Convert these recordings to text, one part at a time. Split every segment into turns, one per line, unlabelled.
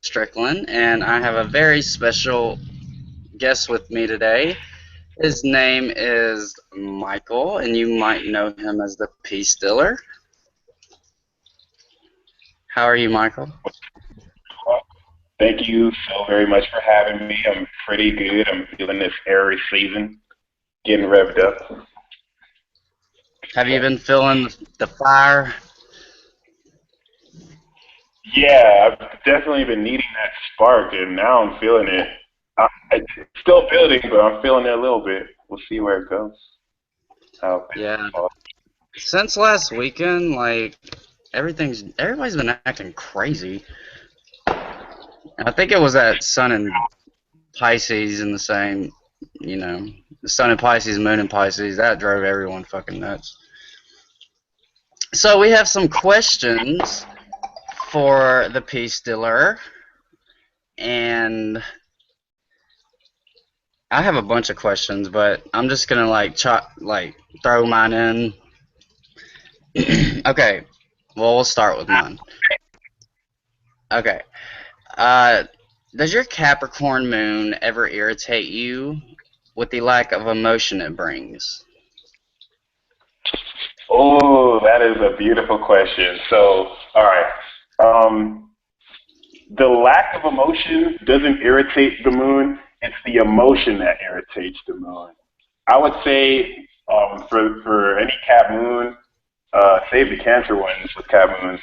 Strickland, and I have a very special guest with me today. His name is Michael, and you might know him as the Peace Dealer. How are you, Michael?
Thank you so very much for having me. I'm pretty good. I'm feeling this Aries season, getting revved up.
Have you been feeling the fire?
Yeah, I've definitely been needing that spark, and now I'm feeling it. It's still building, but I'm feeling it a little bit. We'll see where it goes. How
Yeah. Since last weekend, like everybody's been acting crazy. I think it was that Sun and Pisces in the same, you know, the Sun in Pisces, Moon in Pisces. That drove everyone fucking nuts. So we have some questions for the Peace Dealer, and I have a bunch of questions, but I'm just gonna like throw mine in. Okay, well we'll start with mine. Okay, uh, does your Capricorn moon ever irritate you with the lack of emotion it brings?
Oh, that is a beautiful question. So, all right. Um, the lack of emotion doesn't irritate the moon. It's the emotion that irritates the moon. I would say for any Cap Moon, save the Cancer ones with Cap Moons.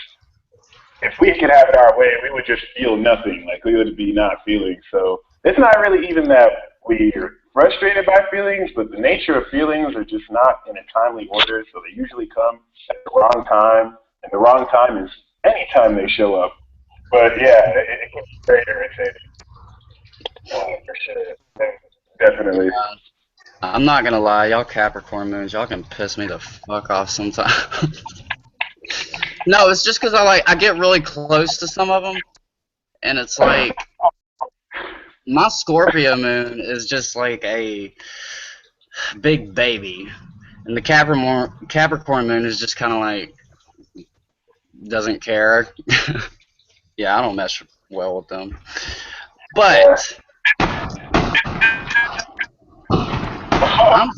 If we could have it our way, we would just feel nothing. Like we would be not feeling. So it's not really even that we're frustrated by feelings, but the nature of feelings are just not in a timely order. So they usually come at the wrong time, and the wrong time is any time they show up. But yeah, it can be very irritating. For sure. Definitely.
I'm not gonna lie, y'all Capricorn moons, y'all can piss me the fuck off sometimes. No, it's just because I get really close to some of them, and it's like my Scorpio moon is just like a big baby, and the Capricorn moon is just kind of like doesn't care. Yeah, I don't mess well with them. But I'm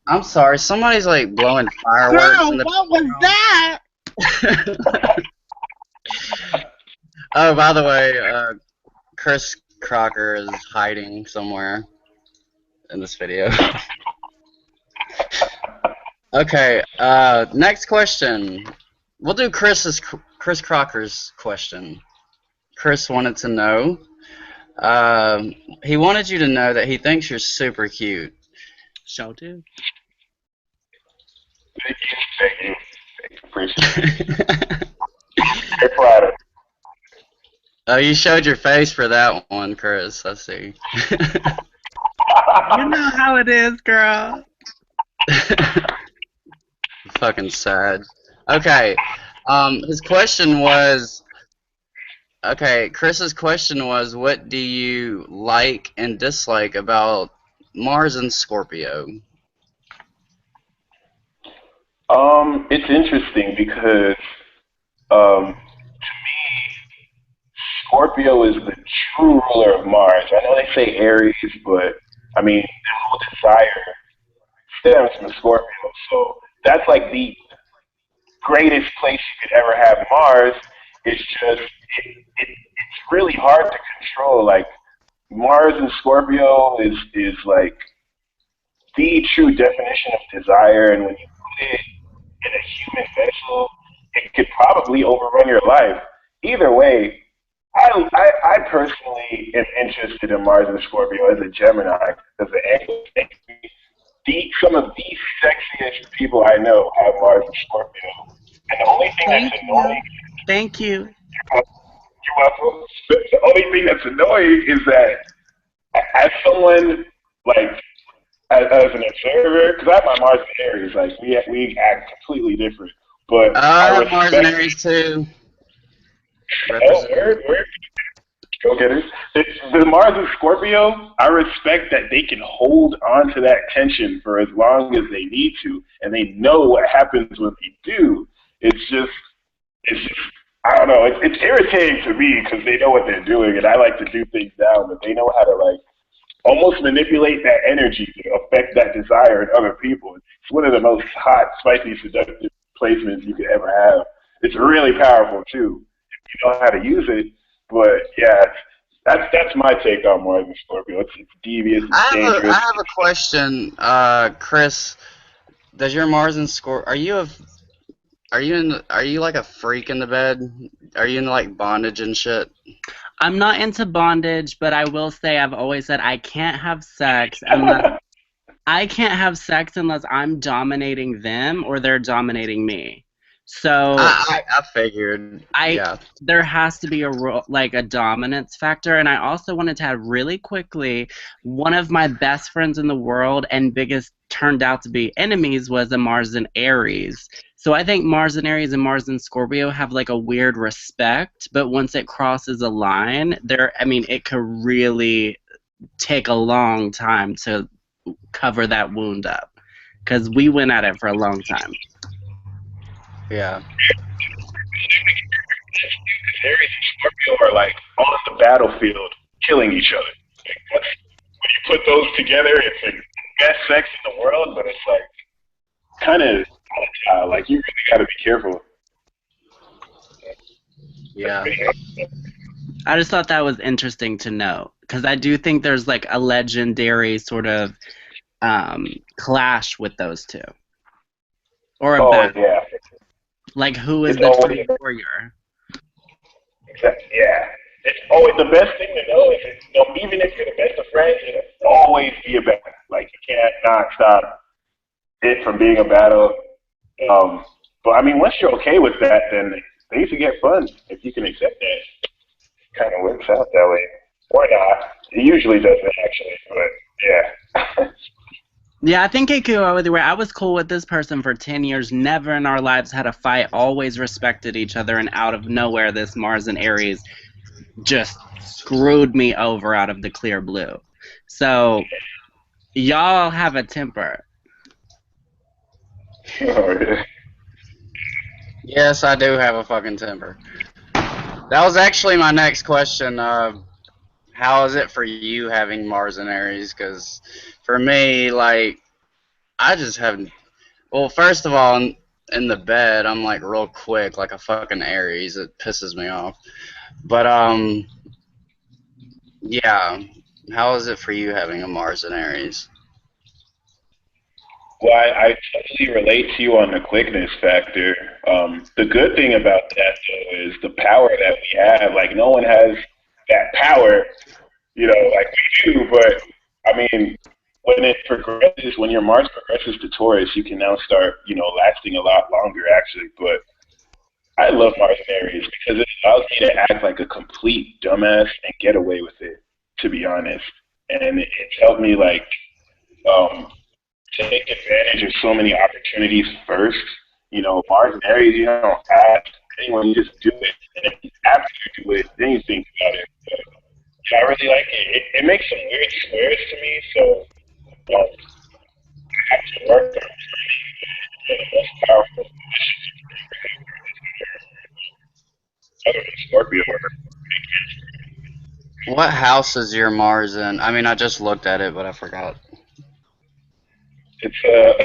I'm sorry, somebody's like blowing fireworks in
Girl,
the
what was that?
background. Oh, by the way, Chris Crocker is hiding somewhere in this video. Okay, next question. We'll do Chris Crocker's question. Chris wanted to know. He wanted you to know that he thinks you're super cute.
Show do.
Thank you. Thank you. Appreciate it. Very flattered.
Oh, you showed your face for that one, Chris. I see.
You know how it is, girl.
Fucking sad. Okay. His question was. Okay, Chris's question was, what do you like and dislike about Mars and Scorpio?
It's interesting because to me, Scorpio is the true ruler of Mars. I know they say Aries, but I mean, the whole desire stems from Scorpio. So that's like the greatest place you could ever have Mars. It's just it's really hard to control. Like Mars and Scorpio is like the true definition of desire, and when you put it in a human vessel, it could probably overrun your life. Either way, I personally am interested in Mars and Scorpio as a Gemini, as an angle. Some of the sexiest people I know have Mars and Scorpio. And the only thing that's
Thank
annoying,
you. Thank you.
you're welcome. The only thing that's annoying is that as someone like as an observer, because I have my Mars and Aries, like we act completely different. But I
I have Mars and
respect.
Aries too.
Oh,
Represent.
where go getters. The Mars and Scorpio, I respect that they can hold on to that tension for as long as they need to, and they know what happens when they do. It's just, I don't know. It's irritating to me because they know what they're doing, and I like to do things down, but they know how to like almost manipulate that energy to affect that desire in other people. It's one of the most hot, spicy, seductive placements you could ever have. It's really powerful too if you know how to use it. But yeah, that's my take on Mars and Scorpio. It's devious, it's
I
dangerous.
have a question, Chris. Does your Mars and Scorpio? Are you like a freak in the bed? Are you into like bondage and shit?
I'm not into bondage, but I will say I've always said I can't have sex unless I'm dominating them or they're dominating me. So
I figured.
I
Yeah.
there has to be like a dominance factor, and I also wanted to add really quickly, one of my best friends in the world and biggest turned out to be enemies was a Mars and Aries. So I think Mars and Aries and Mars and Scorpio have like a weird respect, but once it crosses a line, it could really take a long time to cover that wound up, because we went at it for a long time.
Yeah.
Aries and Scorpio are like on the battlefield killing each other. When you put those together, it's like best sex in the world, but it's like kind of like you really got to be careful.
Yeah.
I just thought that was interesting to know, because I do think there's like a legendary sort of clash with those two, or a battle.
Yeah.
Like, who is
It's
the
always
true warrior?
yeah. It's always the best thing to know is even if you're the best of friends, it'll always be a battle. Like you can't not stop it from being a battle. But I mean, once you're okay with that, then things will get fun if you can accept that. It kind of works out that way, or not. It usually doesn't actually, but yeah.
Yeah, I think it could go either way. I was cool with this person for 10 years, never in our lives had a fight, always respected each other, and out of nowhere, this Mars and Aries just screwed me over out of the clear blue. So, y'all have a temper.
Yes, I do have a fucking temper. That was actually my next question. How is it for you having Mars and Aries? Because for me, like, I just haven't. Well, first of all, in the bed, I'm like real quick, like a fucking Aries. It pisses me off. But yeah. How is it for you having a Mars and Aries?
Well, I totally relate to you on the quickness factor. The good thing about that, though, is the power that we have. Like, no one has that power, like we do. But, I mean, when it progresses, when your Mars progresses to Taurus, you can now start, lasting a lot longer, actually. But I love Mars and Aries because it allows me to act like a complete dumbass and get away with it, to be honest. And it's helped me, like, take advantage of so many opportunities first. Mars and Aries, you don't ask anyone, you just do it. And if after you do it, then you think about it. But, yeah, I really like it. It makes some weird squares to me, so I have to work on the most powerful other than Scorpio.
What house is your Mars in? I mean, I just looked at it, but I forgot.
It's a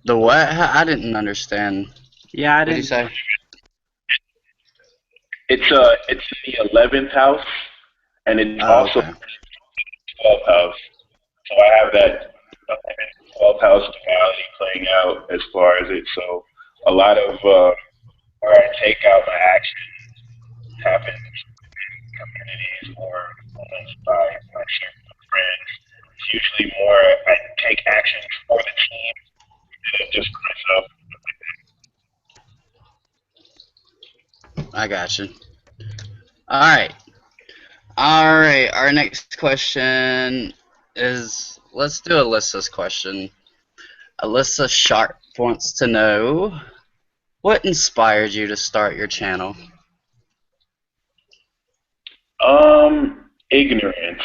The what? I didn't understand.
Yeah, I
What did you
didn't.
say?
It's in the 11th house, and it's
Oh,
also
okay.
12th house. So I have that 12th house duality playing out as far as it. So a lot of where I take out my actions happen in communities or by my circle of friends. It's usually more I take action for the team instead of just myself.
I got you. All right. All right. Our next question is, let's do Alyssa's question. Alyssa Sharp wants to know, what inspired you to start your channel?
Ignorance.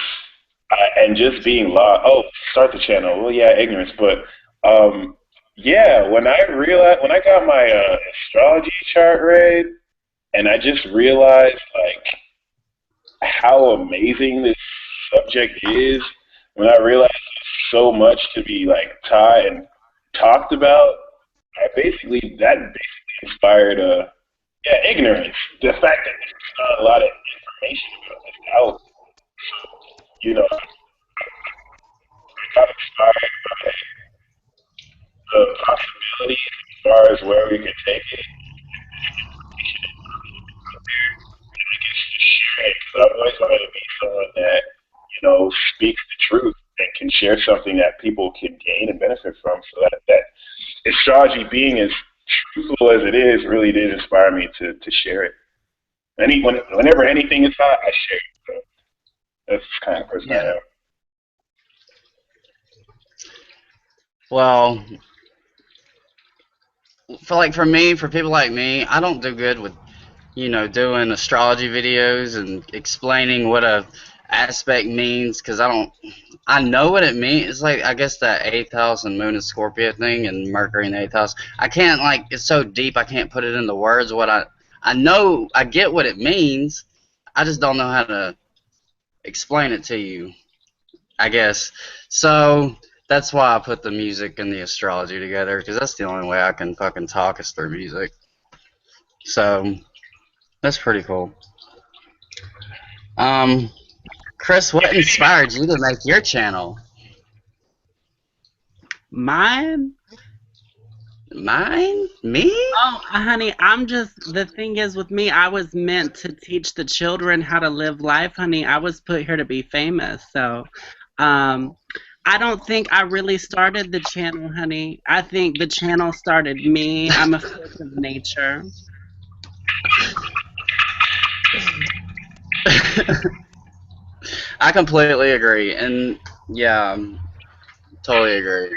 and just being lost. Oh, start the channel. Well, yeah, ignorance, but yeah. When I got my astrology chart read, and I just realized like how amazing this subject is. When I realized so much to be like taught and talked about, that basically inspired ignorance. The fact that there's not a lot of information about this out, you know, I got inspired by the possibilities as far as where we could take it. I guess just share it because I've always wanted to be someone that speaks the truth and can share something that people can gain and benefit from. So that astrology being as truthful as it is really did inspire me to share it. Whenever anything is hot, I share it. So that's the kind of person I
Yeah.
am.
Well, for me, for people like me, I don't do good with doing astrology videos and explaining what a aspect means because I know what it means. It's like I guess that eighth house and moon and Scorpio thing and Mercury in the eighth house. I can't it's so deep I can't put it into words. What I know I get what it means. I just don't know how to explain it to you. I guess so. That's why I put the music and the astrology together because that's the only way I can fucking talk is through music. So that's pretty cool. Um, Chris, what inspired you to make your channel?
Mine?
Mine? Me?
Oh, honey, the thing is with me, I was meant to teach the children how to live life, honey. I was put here to be famous. So, um, I don't think I really started the channel, honey. I think the channel started me. I'm a force of nature.
I completely agree, and yeah, totally agree.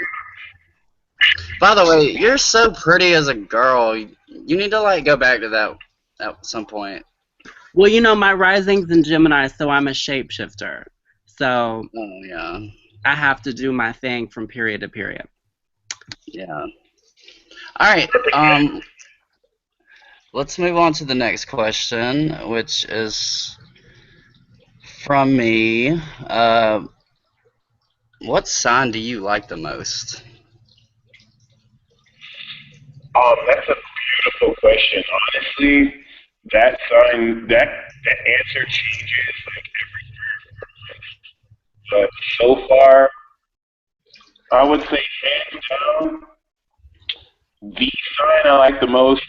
By the way, you're so pretty as a girl. You need to go back to that at some point.
Well, my rising's in Gemini, so I'm a shapeshifter. So
Oh yeah,
I have to do my thing from period to period.
yeah. All right. Let's move on to the next question, which is from me. What sign do you like the most?
That's a beautiful question. Honestly, that answer changes like every year. But so far, I would say hands down, the sign I like the most is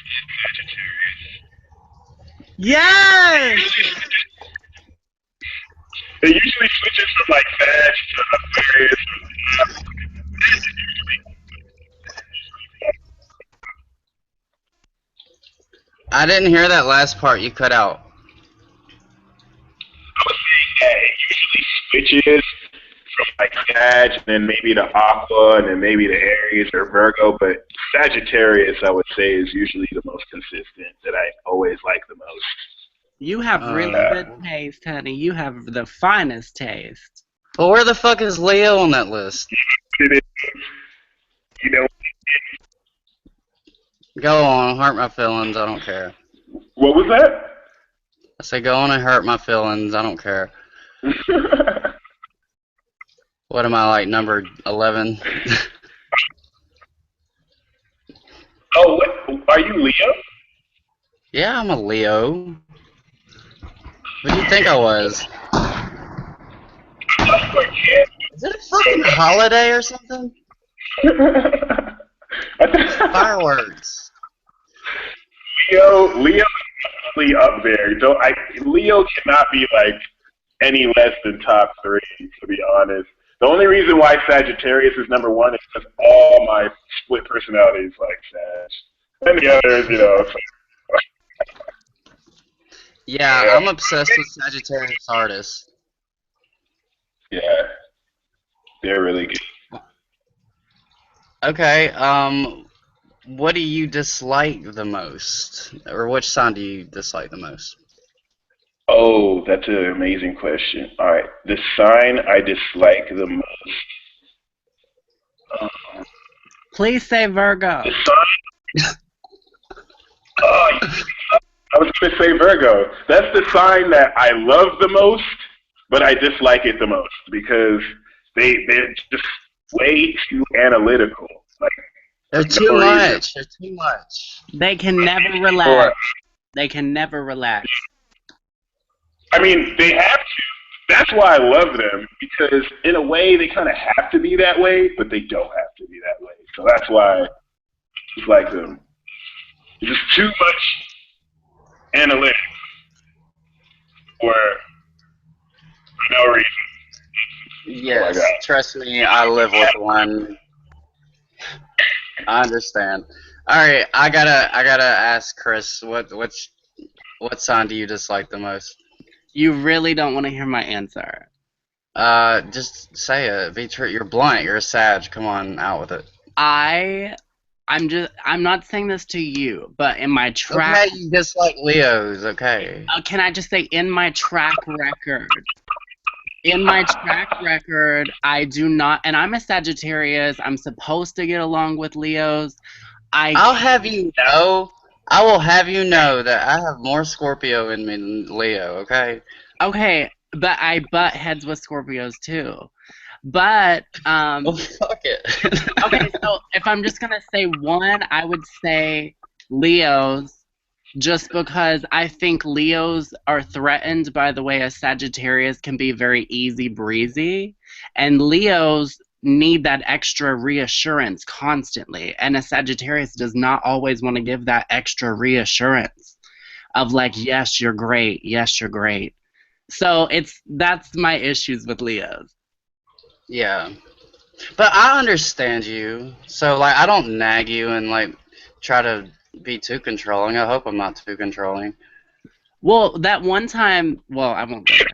Yes!
Sagittarius. It usually switches from like Sag to Aquarius.
I didn't hear that last part. You cut out.
I was saying that it usually switches from like Sag and then maybe to Aqua and then maybe to Aries or Virgo, but Sagittarius I would say is usually the most consistent that I always like the most.
You have really good taste, honey. You have the finest taste.
Well, where the fuck is Leo on that list?
You know,
Go on, hurt my feelings. I don't care.
what was that?
I say go on and hurt my feelings. I don't care. What am I number 11?
Oh, what? Are you Leo?
Yeah, I'm a Leo. What do you think I was? Is it a fucking holiday or something? Fireworks.
Leo is definitely up there. Leo cannot be like any less than top 3, to be honest. The only reason why Sagittarius is number 1 is because all my split personalities like Sag. And the others.
Yeah, I'm obsessed with Sagittarius artists.
Yeah, they're really good.
Okay, what do you dislike the most? Or which sign do you dislike the most?
Oh, that's an amazing question. All right, the sign I dislike the most. Um,
Please say
the
Virgo.
sign. Oh, I was going to say Virgo. That's the sign that I love the most, but I dislike it the most because they're just way too analytical. Like
They're
for
too
no reason.
much. They're too much.
They can never
Or
relax. They can never relax.
I mean, they have to. That's why I love them because in a way they kind of have to be that way, but they don't have to be that way. So that's why I dislike them. It's just too much analytics for no reason. Oh my
Yes,
god.
trust me, I live with one. I understand. All right, I gotta ask Chris, what sign do you dislike the most?
You really don't want to hear my answer.
Just say it. Be true. You're blunt. You're a Sag. Come on, out with it.
I'm not saying this to you, but in my track,
Okay, you dislike Leos. Okay.
can I just say in my track record? In my track record, I do not, and I'm a Sagittarius. I'm supposed to get along with Leos.
I'll have you know. I will have you know that I have more Scorpio in me than Leo. Okay.
Okay, but I butt heads with Scorpios too. But
Well, fuck it.
okay, so if I'm just gonna say one, I would say Leos, just because I think Leos are threatened by the way a Sagittarius can be very easy breezy, and Leos need that extra reassurance constantly, and a Sagittarius does not always want to give that extra reassurance of like, yes, you're great, yes, you're great. So that's my issues with Leos.
Yeah. But I understand you. So like I don't nag you and like try to be too controlling. I hope I'm not too controlling.
Well, that one time, well, I won't go there.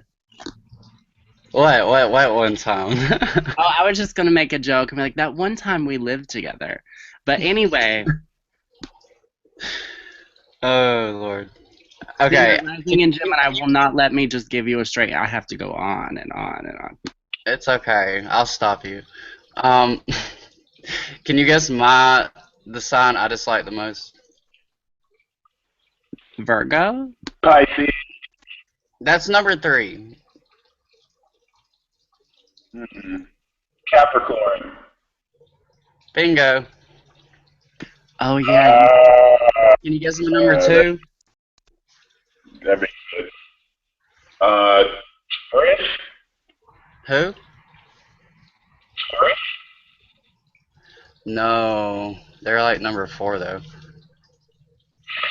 What one time?
Oh, I was just gonna make a joke and be like, that one time we lived together. But anyway,
Oh Lord. Okay.
Rising in Gemini will not let me just give you a straight. I have to go on and on and on.
It's okay. I'll stop you. Um can you guess the sign I dislike the most?
Virgo?
Pisces.
That's number 3.
Mm-mm. Capricorn.
Bingo.
Oh yeah.
Can you guess my number 2?
That makes sense. Taurus?
Who?
Taurus?
No. They're like number 4 though.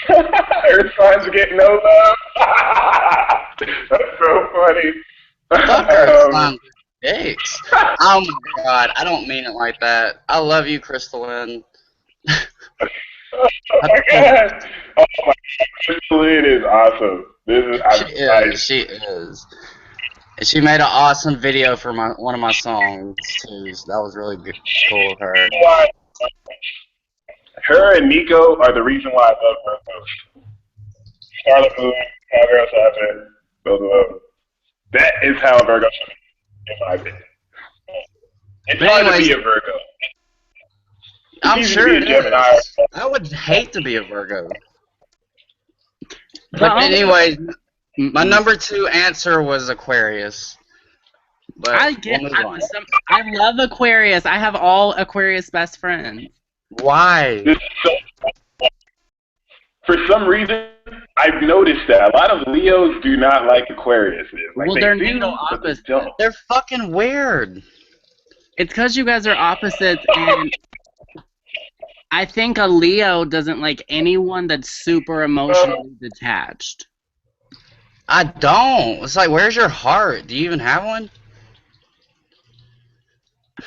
Earth signs get no love. That's so funny.
Fuck Earth signs. Dicks. Oh my god, I don't mean it like that. I love you, Crystalline.
Oh my god! Oh my god! Crystalline is awesome.
She is. And she made an awesome video for one of my songs too. So that was really cool of her.
Her and Nico are the reason why I love her most. Scarlet Moon, Cowgirl Saturn, both of them. That is how a Virgo should be, in my opinion. It's hard to be a Virgo.
I'm
It's
sure
easy to be a Gemini.
I would hate to be a Virgo.
But
But anyway, my number 2 answer was Aquarius. But
I love Aquarius. I have all Aquarius best friends.
Why?
For some reason, I've noticed that a lot of Leos do not like Aquarius. Like,
Well, they're neutral opposites.
They're fucking weird.
It's because you guys are opposites, and I think a Leo doesn't like anyone that's super emotionally detached.
I don't. It's like, where's your heart? Do you even have one?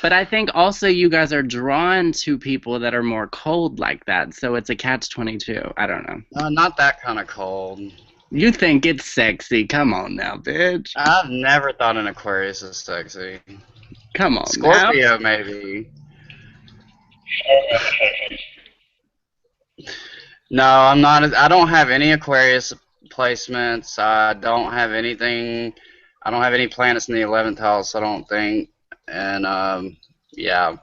But I think also you guys are drawn to people that are more cold like that, so it's a catch-22. I don't know.
Not that kind of cold.
You think it's sexy. Come on now, bitch.
I've never thought an Aquarius is sexy.
Come on
Scorpio,
now.
maybe. No, I'm not. I don't have any Aquarius placements. I don't have anything. I don't have any planets in the 11th house, I don't think. And yeah.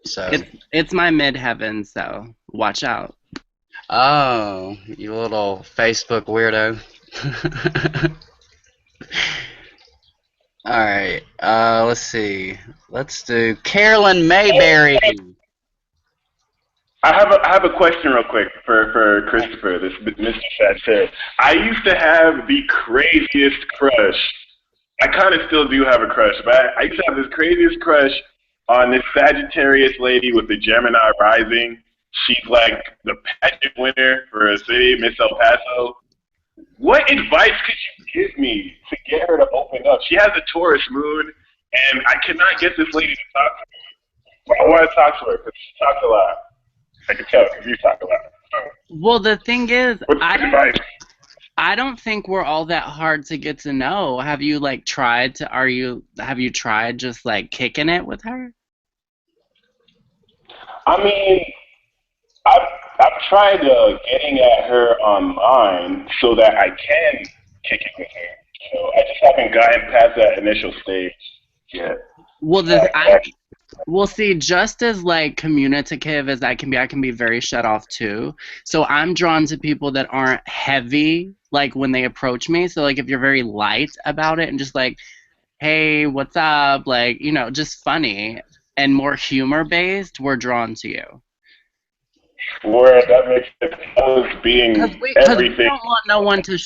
So.
It's my midheaven, so watch out.
Oh, you little Facebook weirdo. Alright, let's see. Let's do Carolyn Mayberry.
I have a question real quick for Christopher, this Mr. Sagittarius. I used to have the craziest crush. I kind of still do have a crush, but I used to have this craziest crush on this Sagittarius lady with the Gemini rising. She's like the pageant winner for a city, Miss El Paso. What advice could you give me to get her to open up? She has a Taurus moon, and I cannot get this lady to talk to me. But I want to talk to her because she talks a lot. I can tell because you talk a lot. So,
Well, the thing is,
what's the advice?
I don't think we're all that hard to get to know. Have you have you tried just like kicking it with her?
I mean, I've tried getting at her online so that I can kick it with her. So I just haven't gotten past that initial stage yet.
Well, see, just as like communicative as I can be very shut off too. So I'm drawn to people that aren't heavy, like when they approach me. So like if you're very light about it and just like, hey, what's up? Like, just funny and more humor based, we're drawn to you.
Where that makes it was being
Because we
everything.
don't want no one to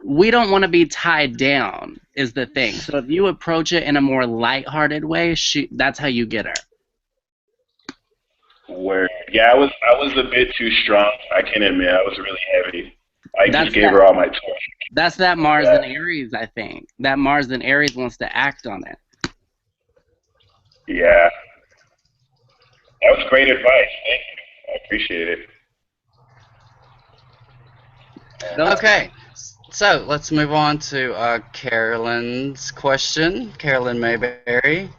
we don't want to be tied down is the thing. So if you approach it in a more lighthearted way, that's how you get her.
Where I was a bit too strong. I can admit I was really heavy. I
That's
just gave her all my torture.
That's that Mars and Aries, I think. That Mars and Aries wants to act on it.
Yeah. That was great advice. Thank you. I appreciate it.
Okay, so let's move on to Carolyn's question. Carolyn Mayberry,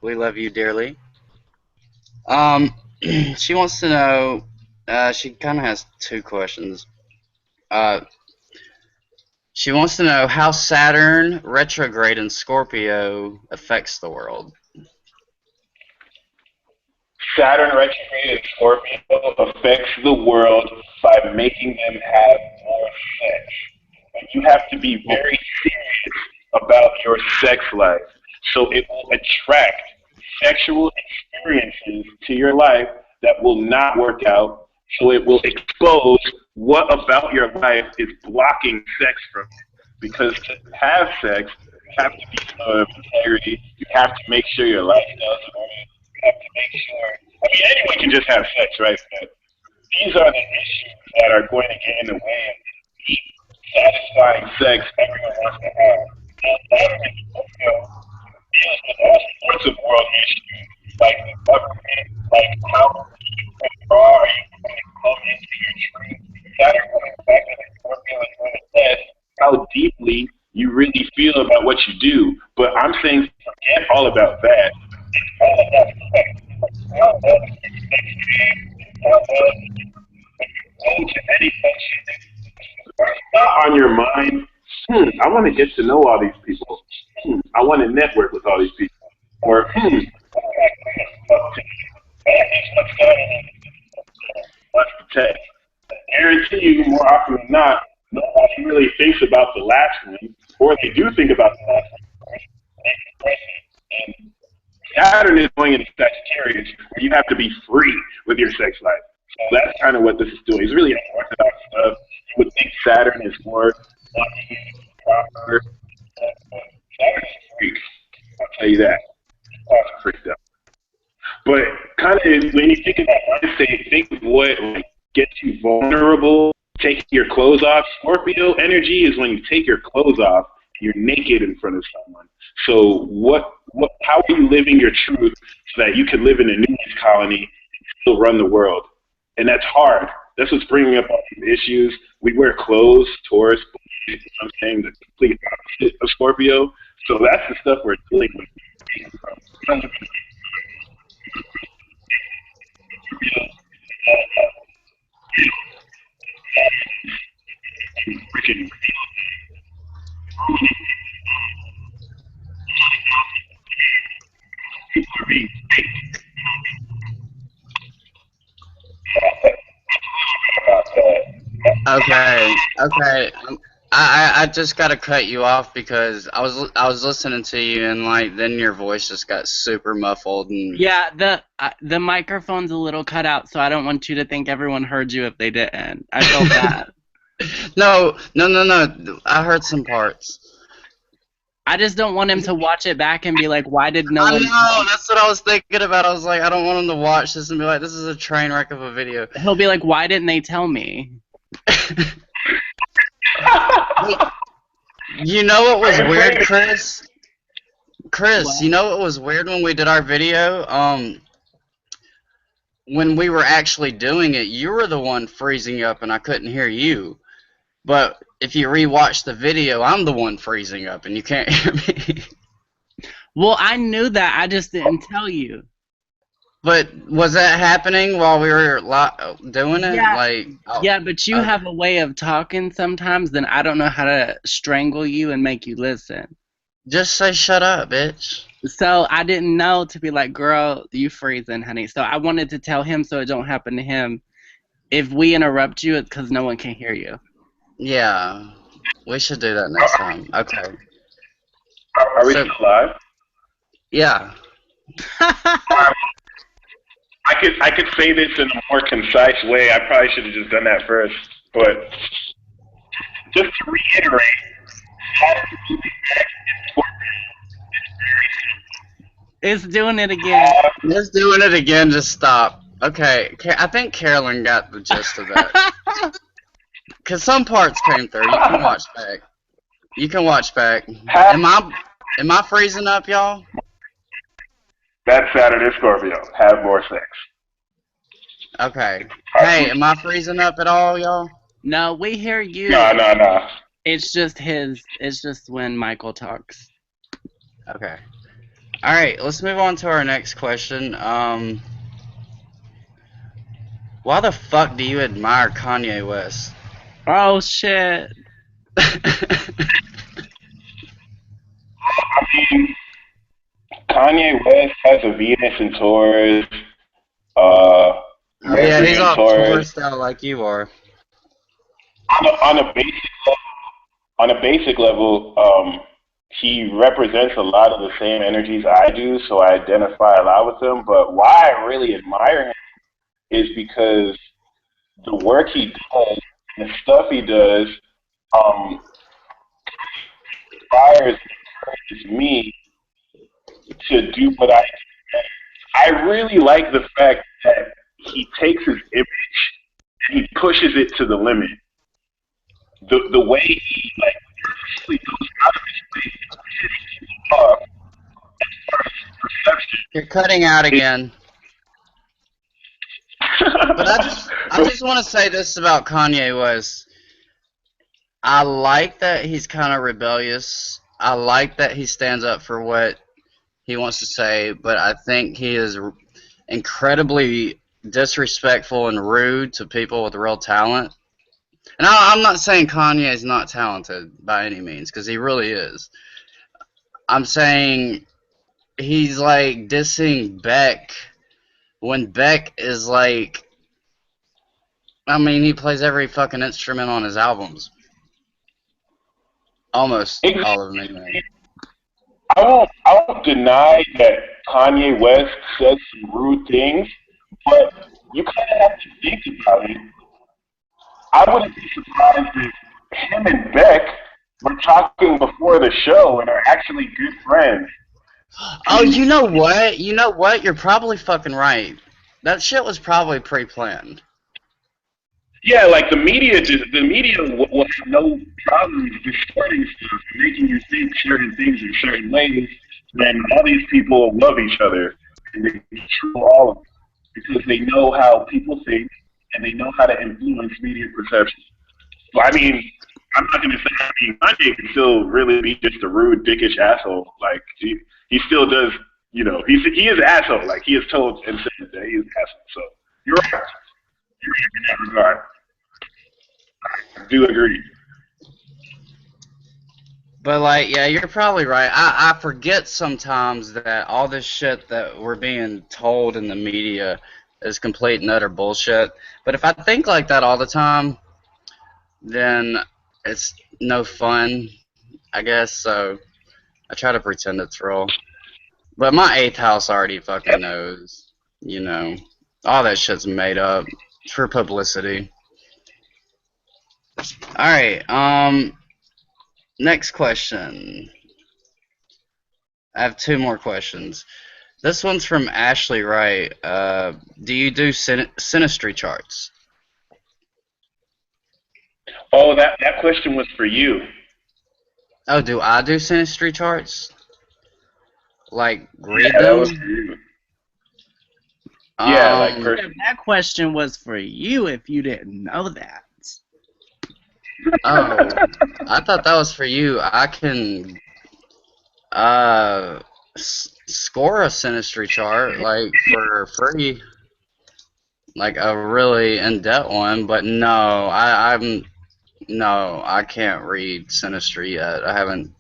we love you dearly. She wants to know. She kind of has two questions. She wants to know how Saturn retrograde in Scorpio affects the world.
Saturn retrograde in Scorpio affects the world by making them have more sex. And you have to be very serious about your sex life. So it will attract sexual experiences to your life that will not work out. So it will expose what about your life is blocking sex from you. Because to have sex, you have to be of integrity. You have to make sure your lifestyle is ordered. You have to make sure. I mean, anyone can just have sex, right? But these are the issues that are going to get in the way of deep, satisfying sex everyone wants to have. And Saturn and Scorpio deals with all sorts of world issues, like the government, like how are you going to come into your truth. Saturn coming back into Scorpio is going to test how deeply you really feel about what you do. But I'm saying forget all about that. It's all about sex. How well do you sex game? How well do you go to any function? It's not on your mind. I want to get to know all these people. I want to network with all these people. Or, what's the text? I guarantee you, more often than not, nobody really thinks about the last one, or they do think about the last one. And Saturn is going into Sagittarius, where you have to be free with your sex life. So that's kind of what this is doing. It's really unorthodox stuff. You would think Saturn is more proper. Saturn is a freak. I'll tell you that. It's freaked out. But kind of when you think about mindset, think of what gets you vulnerable. Taking your clothes off. Scorpio energy is when you take your clothes off, you're naked in front of someone. So how are you living your truth so that you can live in a nudist colony and still run the world? And that's hard. That's what's bringing up all these issues. We wear clothes, Taurus, I'm saying the complete opposite of Scorpio. So that's the stuff we're dealing with.
Okay, okay. I just gotta cut you off because I was listening to you and like then your voice just got super muffled and
Yeah, the microphone's a little cut out, so I don't want you to think everyone heard you if they didn't. I felt bad.
no, no, no, no. I heard some parts.
I just don't want him to watch it back and be like, why did no
I
one?
know, that's what I was thinking about. I was like, I don't want him to watch this and be like, this is a train wreck of a video.
He'll be like, why didn't they tell me?
You know what was weird, Chris? Chris,
What?
you know what was weird when we did our video? When we were actually doing it, you were the one freezing up and I couldn't hear you. But if you rewatch the video, I'm the one freezing up and you can't hear me.
Well, I knew that. I just didn't tell you.
But was that happening while we were doing it?
Yeah.
Like,
Yeah, but you
okay.
have a way of talking sometimes, then I don't know how to strangle you and make you listen.
Just say shut up, bitch.
So I didn't know to be like, girl, you freezing, honey. So I wanted to tell him so it don't happen to him. If we interrupt you, it's because no one can hear you.
Yeah, we should do that next time. Okay.
Are we still live?
Yeah.
I could say this in a more concise way. I probably should have just done that first. But just to reiterate, Saturn moving back in Scorpio is very
It's doing it again.
Just doing it again, just stop. Okay, I think Carolyn got the gist of that. Because some parts came through. You can watch back. You can watch back. Am I freezing up, y'all?
That's Saturn in Scorpio. Have more sex.
Okay. Hey, am I freezing up at all, y'all?
No, we hear you.
No.
It's just when Michael talks.
Okay. Alright, let's move on to our next question. Why the fuck do you admire Kanye West?
Oh, shit.
I mean, Kanye West has a Venus in Taurus.
Yeah, he's all Taurus out like you are.
On a basic level, he represents a lot of the same energies I do, so I identify a lot with him. But why I really admire him is because the work he does, the stuff he does, inspires and encourages me to do what I do. I really like the fact that he takes his image and he pushes it to the limit. The way he purposely goes out of his way to piss people off as far as perception.
You're cutting out again. But I just want to say this about Kanye West. I like that he's kind of rebellious. I like that he stands up for what he wants to say, but I think he is incredibly disrespectful and rude to people with real talent. And I'm not saying Kanye is not talented by any means, because he really is. I'm saying he's like dissing Beck when Beck is like, I mean, he plays every fucking instrument on his albums. Almost all of them, anyway.
I won't deny that Kanye West says some rude things, but you kind of have to think about it. I wouldn't be surprised if him and Beck were talking before the show and are actually good friends.
Oh, you know what? You know what? You're probably fucking right. That shit was probably pre-planned.
Yeah, like the media will have no problems distorting stuff, making you think certain things in certain ways. Then all these people love each other and they control all of it because they know how people think and they know how to influence media perception. So I mean, I'm not going to say. I mean, Kanye can still really be just a rude, dickish asshole. Like he still does. You know, he is an asshole. Like he is told and said that he is an asshole. So you're right. You're right in that regard. I do agree.
But like, yeah, you're probably right. I forget sometimes that all this shit that we're being told in the media is complete and utter bullshit. But if I think like that all the time, then it's no fun, I guess. So I try to pretend it's real. But my eighth house already fucking knows. You know, all that shit's made up for publicity. All right. Next question. I have two more questions. This one's from Ashley Wright. Do you do Synastry charts?
Oh, that question was for you.
Oh, do I do Synastry charts? Like, read
Yeah, that was
them?
for you. Yeah, like person.
That question was for you if you didn't know that.
Oh, I thought that was for you. I can score a Synastry chart like for free, like a really in-depth one. But no, I can't read Synastry yet. I haven't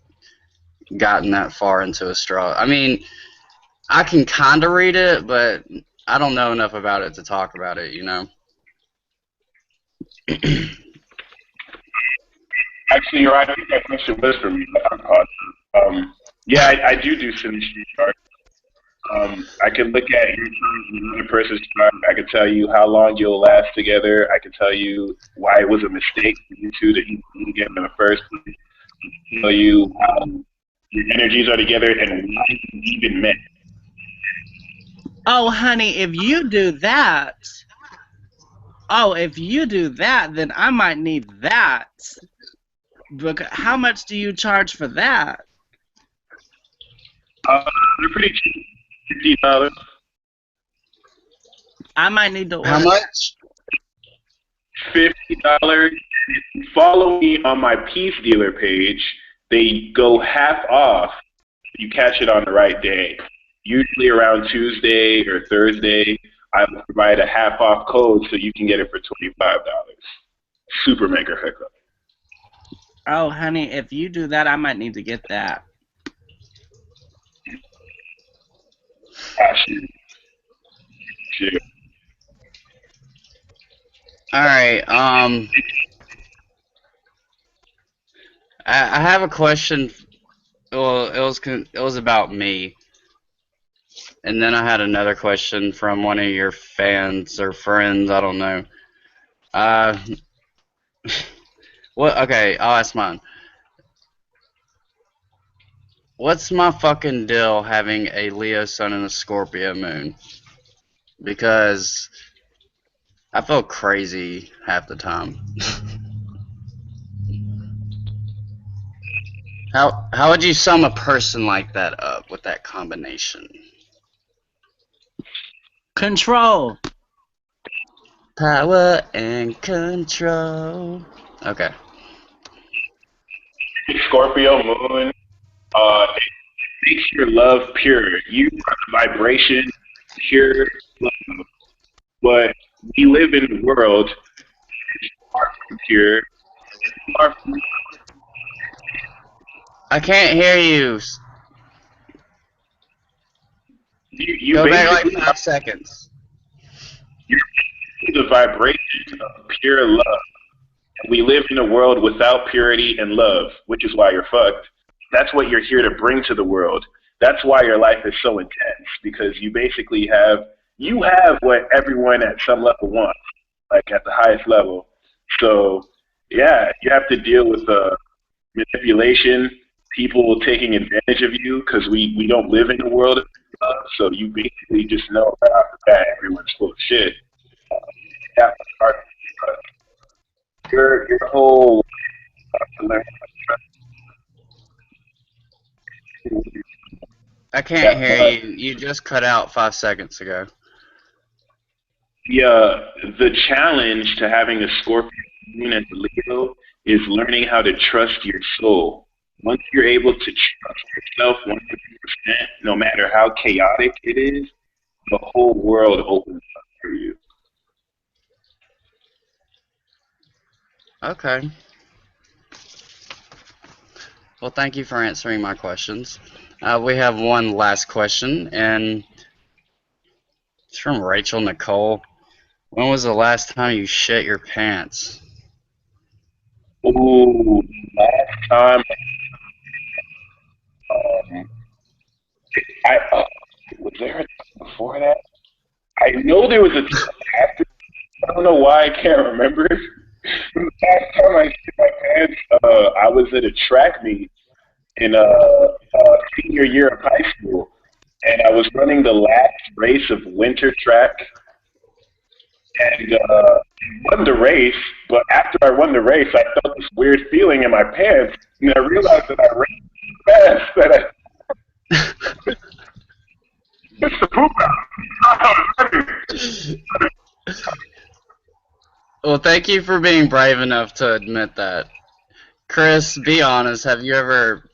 gotten that far into astrology. I mean, I can kind of read it, but I don't know enough about it to talk about it. You know.
Actually, you're right. I think that question was for me. I apologize. Yeah, I do synastry charts. I can look at your chart and another person's chart. I can tell you how long you'll last together. I can tell you why it was a mistake for you two to even be together in the first place. I can tell you how your energies are together and why you even met.
Oh, honey, if you do that, then I might need that. Because how much do you charge for that?
They're pretty cheap. $50.
I might need to order.
How much?
$50. If you follow me on my Peace Dealer page, they go half off if you catch it on the right day. Usually around Tuesday or Thursday, I will provide a half off code so you can get it for $25. Super mega hookup.
Oh, honey, if you do that, I might need to get that.
Shit.
All right. I have a question. Well, it was about me, and then I had another question from one of your fans or friends. I don't know. Uh, what? Okay, I'll ask mine. What's my fucking deal having a Leo sun and a Scorpio moon? Because I feel crazy half the time. How would you sum a person like that up with that combination?
Control.
Power and control. Okay.
Scorpio moon, it makes your love pure. You are the vibration, pure love. But we live in a world that is far from pure, far from
I can't hear you.
you
Go back like
basically
5 seconds.
you're the vibration of pure love. And we live in a world without purity and love, which is why you're fucked. That's what you're here to bring to the world. That's why your life is so intense, because you basically have what everyone at some level wants, like at the highest level. So yeah, you have to deal with manipulation, people taking advantage of you because we don't live in a world of love. So you basically just know right off the bat everyone's full of shit. You have to start your whole
I can't hear you. You just cut out 5 seconds ago.
the challenge to having a Scorpio moon as a Leo is learning how to trust your soul. Once you're able to trust yourself 100%, no matter how chaotic it is, the whole world opens up for you.
Okay. Well, thank you for answering my questions. We have one last question, and it's from Rachel Nicole. When was the last time you shit your pants?
Ooh, last time um, was there a time before that? I know there was a time after. I don't know why I can't remember it. The last time I shit my pants, I was at a track meet in senior year of high school, and I was running the last race of winter track, and won the race. But after I won the race, I felt this weird feeling in my pants, and I realized that I ran so fast that I missed the poop out.
Well, thank you for being brave enough to admit that. Chris, be honest. Have you ever,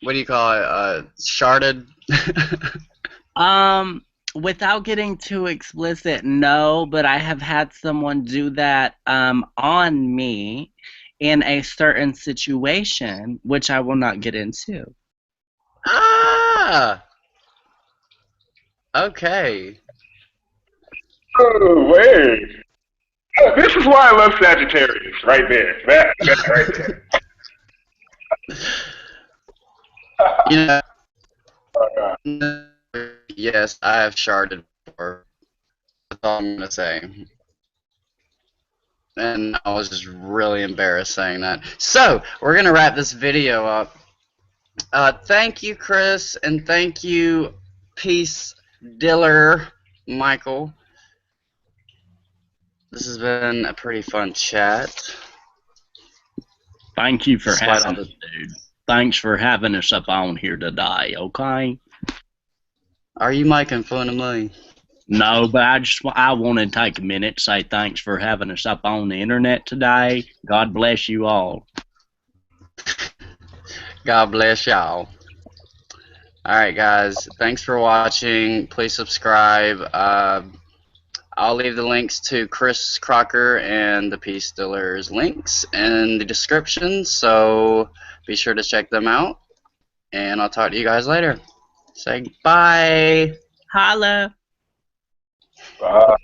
what do you call it, sharded?
Without getting too explicit, no, but I have had someone do that on me in a certain situation, which I will not get into.
Ah! Okay.
Oh, wait. Oh, this is why I love Sagittarius, right there. That right there.
You
Oh, God.
know, yes, I have sharded before. That's all I'm gonna say. And I was just really embarrassed saying that. So, we're gonna wrap this video up. Thank you, Chris, and thank you, Peace Diller, Michael. This has been a pretty fun chat.
Thank you for
Despite
having
all
us, dude. Thanks for having us up on here today, okay?
Are you making fun of me?
No, but I want to take a minute to say thanks for having us up on the internet today. God bless you all.
God bless y'all. Alright, guys. Thanks for watching. Please subscribe. I'll leave the links to Chris Crocker and the Peace Dealer's links in the description, so be sure to check them out. And I'll talk to you guys later. Say bye.
Holla.
Bye.